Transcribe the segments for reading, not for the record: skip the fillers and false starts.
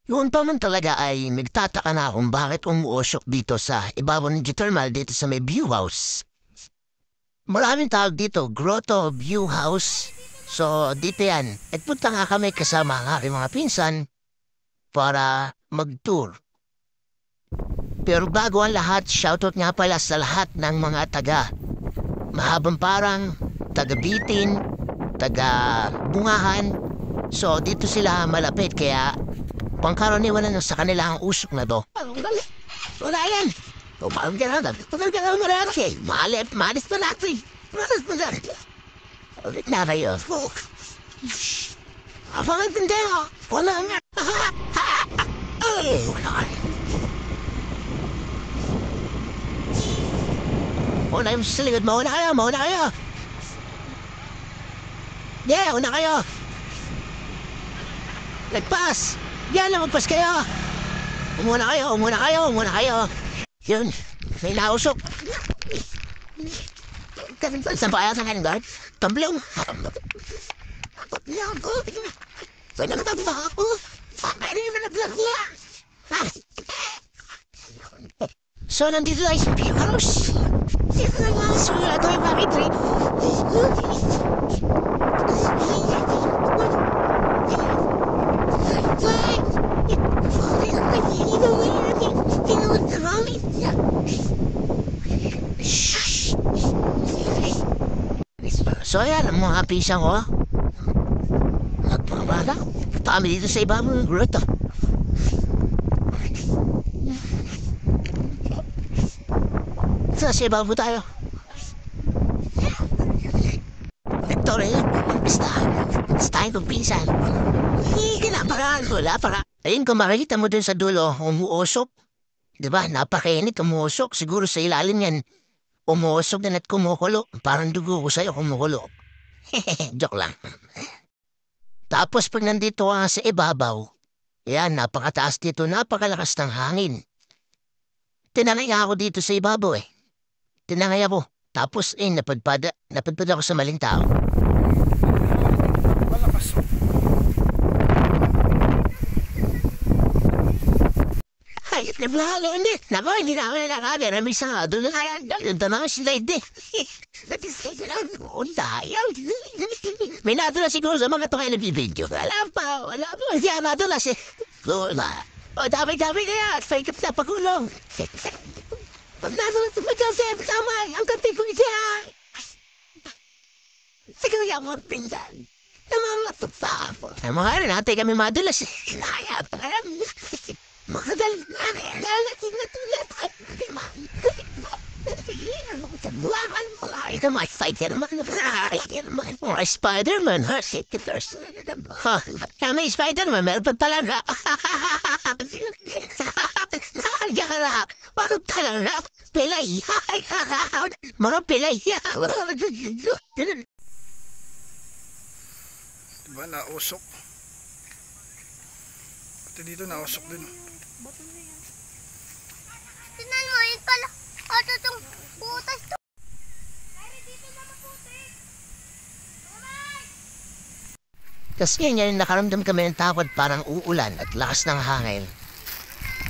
Noon pa man talaga ay nagtataka na kung bakit umuusok dito sa ibabaw ng geothermal dito sa may view house. Maraming tawag dito, Grotto View House. So, dito yan. Nagpunta nga kami kasama ang aking mga pinsan para mag-tour. Pero bago ang lahat, shoutout nga pala sa lahat ng mga taga Mahabang Parang, taga Bitin, taga Bungahan. So, dito sila malapit kaya pangkaraniwan na sa kanila ang usok na to. Wala yan! Tumalang ka na, tumalang ka na marami. Malis pa natin. Malis pa natin. Ulit na kayo. Abang ang tindero. Wala nga. Una yung sa likod mo. Una kayo. Yeah, una kayo. Nagpas. Yan lang, magpas kayo. Umuna kayo. Yun, may nausok. Saan pa kaya sa kanin, guard? Tamblong. So, nandito tayo sa Picaros. Dito na nga, sulat ko yung bakit rin. So yan, ang mga pisang ko. Nagpapala. Kami dito sa iba mga grotto. Sa iba po tayo. Ito rin. Basta kong pinsan. Napaka. Ayun, kung makikita mo dun sa dulo, umuusok. Diba, napakainit, umuusok. Siguro sa ilalim yan. Umuusok din at kumukulo. Parang dugo ko sa'yo kumukulo. Joke lang. Tapos pag nandito ka sa ibabaw, yan, napakataas dito, napakalakas ng hangin. Tinangay ako dito sa ibabaw eh. Tinangay ako. Tapos napadpad ako sa maling tao. Malakas. Ay, nablalo, hindi. Nako, hindi na ako nakakabera. May isa nga, doon na kaya, doon na ako slide eh. May nadulas siguro sa mga to kayo nabibidyo. Wala pa. Hindi ako nadulas eh. Wala. O, dami-dami kaya. Fake up na pagulong. Pag nadulas sa Joseph, tama. Ang kapit ko siya. Siguro yung mga pinsan. Namamatot pa ako. Ay, mga rin, natin kami madulas eh. Kaya pa kaya. Makadali na ito mga Spider-Man. Mga Spider-Man, ha? Kami Spider-Man, meron pa talaga. Parang talaga. Pilay. Mga pilay. Diba, nausok. Pati dito nausok din. Tinan mo, yun pala. Ito itong butas to. Kasi yan, nakaramdam kami ng takot parang uulan at lakas ng hangin.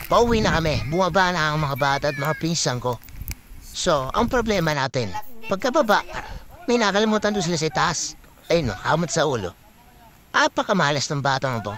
Pauwi na kami, bumaba na ang mga bata at mga pinsan ko. So, ang problema natin, pagkababa, may nakalimutan doon sila sa taas. Ayun, kamot sa ulo. Apakamalas ng batang to.